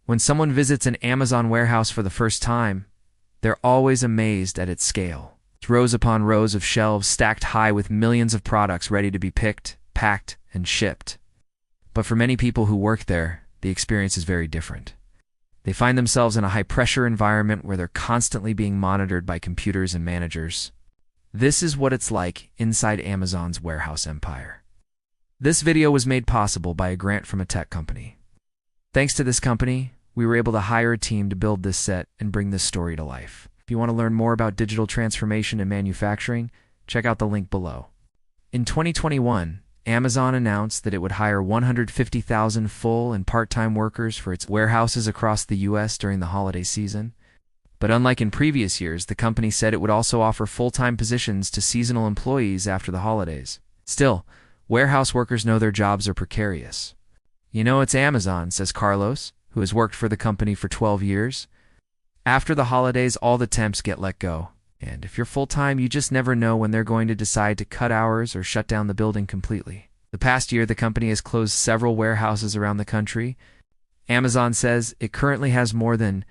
When someone visits an Amazon warehouse for the first time, they're always amazed at its scale. It's rows upon rows of shelves stacked high with millions of products ready to be picked, packed, and shipped. But for many people who work there, the experience is very different. They find themselves in a high-pressure environment where they're constantly being monitored by computers and managers. This is what it's like inside Amazon's warehouse empire. This video was made possible by a grant from a tech company. Thanks to this company, we were able to hire a team to build this set and bring this story to life. If you want to learn more about digital transformation in manufacturing, check out the link below. In 2021, Amazon announced that it would hire 150,000 full and part-time workers for its warehouses across the U.S. during the holiday season. But unlike in previous years, the company said it would also offer full-time positions to seasonal employees after the holidays. Still, warehouse workers know their jobs are precarious. "You know, it's Amazon," says Carlos, who has worked for the company for 12 years. "After the holidays, all the temps get let go. And if you're full-time, you just never know when they're going to decide to cut hours or shut down the building completely." The past year, the company has closed several warehouses around the country. Amazon says it currently has more than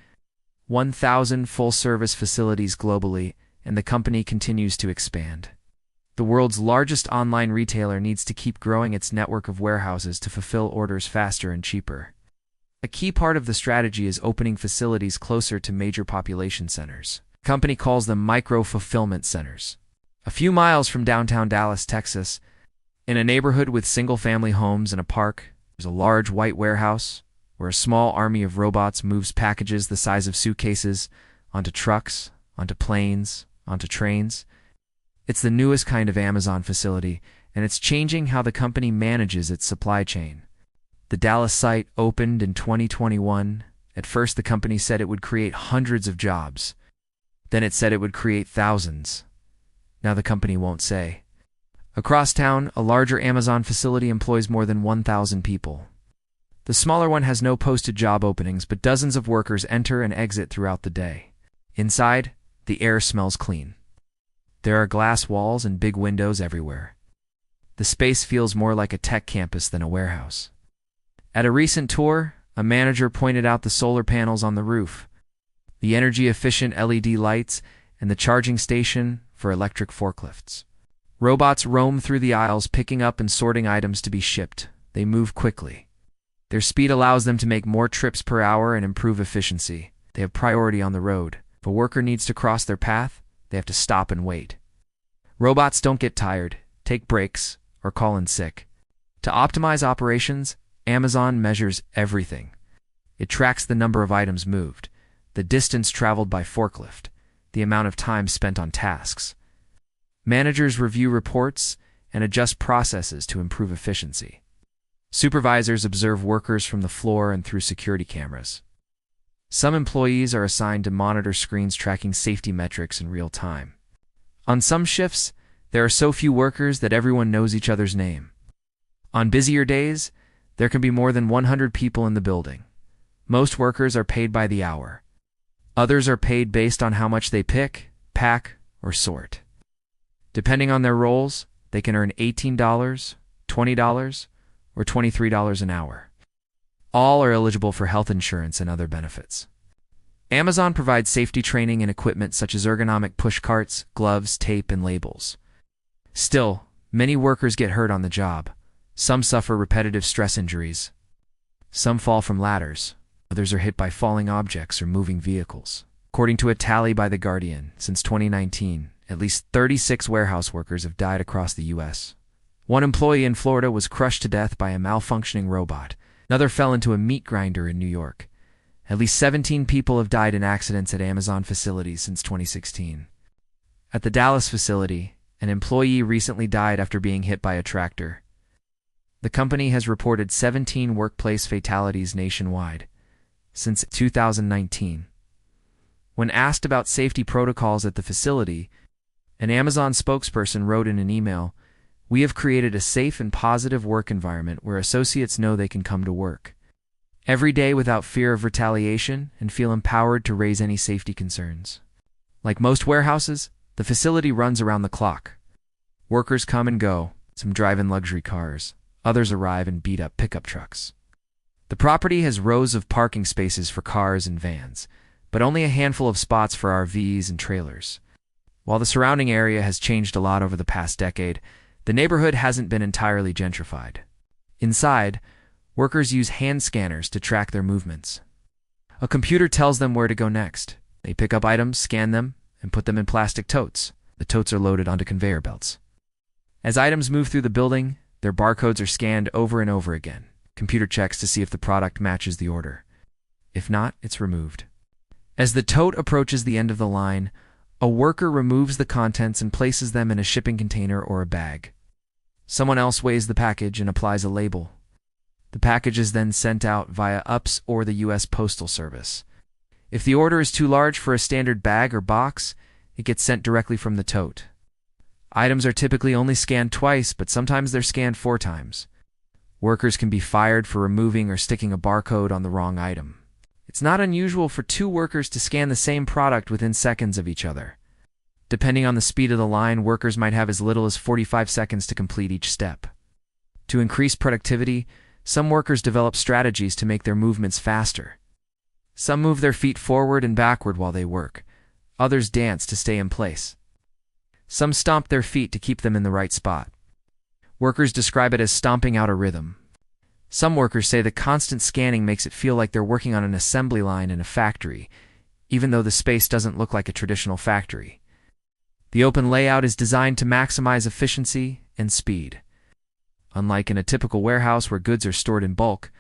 1,000 full-service facilities globally, and the company continues to expand. The world's largest online retailer needs to keep growing its network of warehouses to fulfill orders faster and cheaper. A key part of the strategy is opening facilities closer to major population centers. The company calls them micro-fulfillment centers. A few miles from downtown Dallas, Texas, in a neighborhood with single-family homes and a park, there's a large white warehouse where a small army of robots moves packages the size of suitcases onto trucks, onto planes, onto trains. It's the newest kind of Amazon facility, and it's changing how the company manages its supply chain. The Dallas site opened in 2021. At first, the company said it would create hundreds of jobs. Then it said it would create thousands. Now the company won't say. Across town, a larger Amazon facility employs more than 1,000 people. The smaller one has no posted job openings, but dozens of workers enter and exit throughout the day. Inside, the air smells clean. There are glass walls and big windows everywhere. The space feels more like a tech campus than a warehouse. At a recent tour, a manager pointed out the solar panels on the roof, the energy-efficient LED lights, and the charging station for electric forklifts. Robots roam through the aisles picking up and sorting items to be shipped. They move quickly. Their speed allows them to make more trips per hour and improve efficiency. They have priority on the road. If a worker needs to cross their path, they have to stop and wait. Robots don't get tired, take breaks, or call in sick. To optimize operations, Amazon measures everything. It tracks the number of items moved, the distance traveled by forklift, the amount of time spent on tasks. Managers review reports and adjust processes to improve efficiency. Supervisors observe workers from the floor and through security cameras. Some employees are assigned to monitor screens tracking safety metrics in real time. On some shifts, there are so few workers that everyone knows each other's name. On busier days, there can be more than 100 people in the building. Most workers are paid by the hour. Others are paid based on how much they pick, pack, or sort. Depending on their roles, they can earn $18, $20, or $23 an hour. All are eligible for health insurance and other benefits. Amazon provides safety training and equipment such as ergonomic push carts, gloves, tape, and labels. Still, many workers get hurt on the job. Some suffer repetitive stress injuries. Some fall from ladders. Others are hit by falling objects or moving vehicles. According to a tally by The Guardian, since 2019, at least 36 warehouse workers have died across the U.S. One employee in Florida was crushed to death by a malfunctioning robot. Another fell into a meat grinder in New York. At least 17 people have died in accidents at Amazon facilities since 2016. At the Dallas facility, an employee recently died after being hit by a tractor. The company has reported 17 workplace fatalities nationwide since 2019. When asked about safety protocols at the facility, an Amazon spokesperson wrote in an email, "We have created a safe and positive work environment where associates know they can come to work every day without fear of retaliation and feel empowered to raise any safety concerns." Like most warehouses, the facility runs around the clock. Workers come and go. Some drive in luxury cars. Others arrive in beat-up pickup trucks. The property has rows of parking spaces for cars and vans, but only a handful of spots for RVs and trailers. While the surrounding area has changed a lot over the past decade, the neighborhood hasn't been entirely gentrified. Inside, workers use hand scanners to track their movements. A computer tells them where to go next. They pick up items, scan them, and put them in plastic totes. The totes are loaded onto conveyor belts. As items move through the building, their barcodes are scanned over and over again. Computer checks to see if the product matches the order. If not, it's removed. As the tote approaches the end of the line, a worker removes the contents and places them in a shipping container or a bag. Someone else weighs the package and applies a label. The package is then sent out via UPS or the U.S. Postal Service. If the order is too large for a standard bag or box, it gets sent directly from the tote. Items are typically only scanned twice, but sometimes they're scanned 4 times. Workers can be fired for removing or sticking a barcode on the wrong item. It's not unusual for 2 workers to scan the same product within seconds of each other. Depending on the speed of the line, workers might have as little as 45 seconds to complete each step. To increase productivity, some workers develop strategies to make their movements faster. Some move their feet forward and backward while they work. Others dance to stay in place. Some stomp their feet to keep them in the right spot. Workers describe it as stomping out a rhythm. Some workers say the constant scanning makes it feel like they're working on an assembly line in a factory, even though the space doesn't look like a traditional factory. The open layout is designed to maximize efficiency and speed. Unlike in a typical warehouse where goods are stored in bulk,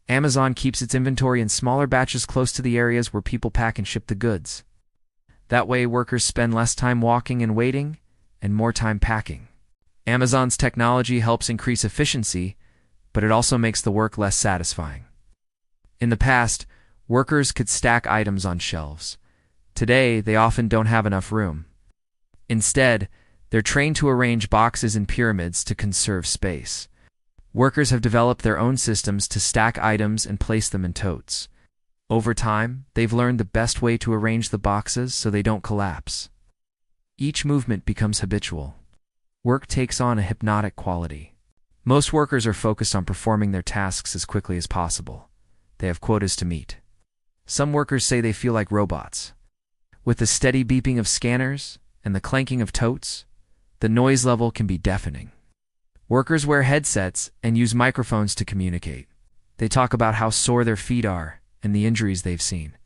Amazon keeps its inventory in smaller batches close to the areas where people pack and ship the goods. That way, workers spend less time walking and waiting, and more time packing. Amazon's technology helps increase efficiency, but it also makes the work less satisfying. In the past, workers could stack items on shelves. Today, they often don't have enough room. Instead, they're trained to arrange boxes in pyramids to conserve space. Workers have developed their own systems to stack items and place them in totes. Over time, they've learned the best way to arrange the boxes so they don't collapse. Each movement becomes habitual. Work takes on a hypnotic quality. Most workers are focused on performing their tasks as quickly as possible. They have quotas to meet. Some workers say they feel like robots. With the steady beeping of scanners and the clanking of totes, the noise level can be deafening. Workers wear headsets and use microphones to communicate. They talk about how sore their feet are and the injuries they've seen.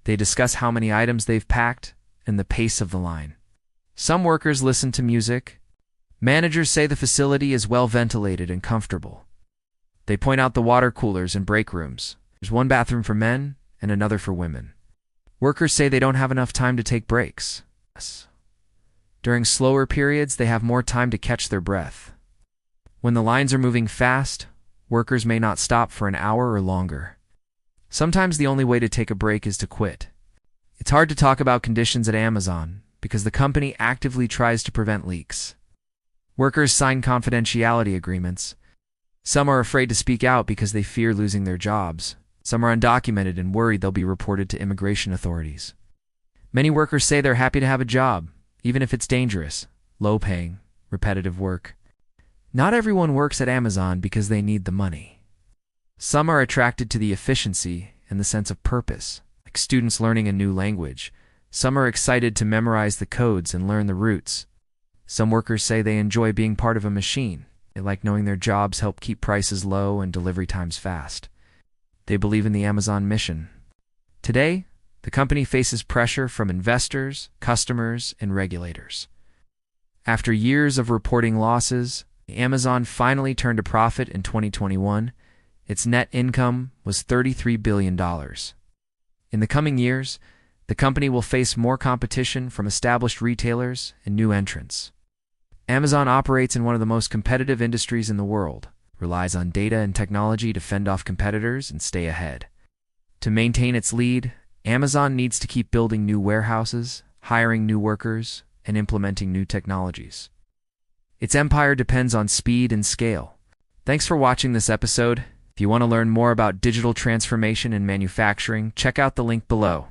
They discuss how many items they've packed and the pace of the line. Some workers listen to music. Managers say the facility is well ventilated and comfortable. They point out the water coolers and break rooms. There's one bathroom for men and another for women. Workers say they don't have enough time to take breaks. During slower periods, they have more time to catch their breath. When the lines are moving fast, workers may not stop for an hour or longer. Sometimes the only way to take a break is to quit. It's hard to talk about conditions at Amazon because the company actively tries to prevent leaks. Workers sign confidentiality agreements. Some are afraid to speak out because they fear losing their jobs. Some are undocumented and worried they'll be reported to immigration authorities. Many workers say they're happy to have a job, even if it's dangerous, low-paying, repetitive work. Not everyone works at Amazon because they need the money. Some are attracted to the efficiency and the sense of purpose, like students learning a new language. Some are excited to memorize the codes and learn the routes. Some workers say they enjoy being part of a machine. They like knowing their jobs help keep prices low and delivery times fast. They believe in the Amazon mission. Today, the company faces pressure from investors, customers, and regulators. After years of reporting losses, Amazon finally turned a profit in 2021. Its net income was $33 billion. In the coming years, the company will face more competition from established retailers and new entrants. Amazon operates in one of the most competitive industries in the world, relies on data and technology to fend off competitors and stay ahead. To maintain its lead, Amazon needs to keep building new warehouses, hiring new workers, and implementing new technologies. Its empire depends on speed and scale. Thanks for watching this episode. If you want to learn more about digital transformation in manufacturing, check out the link below.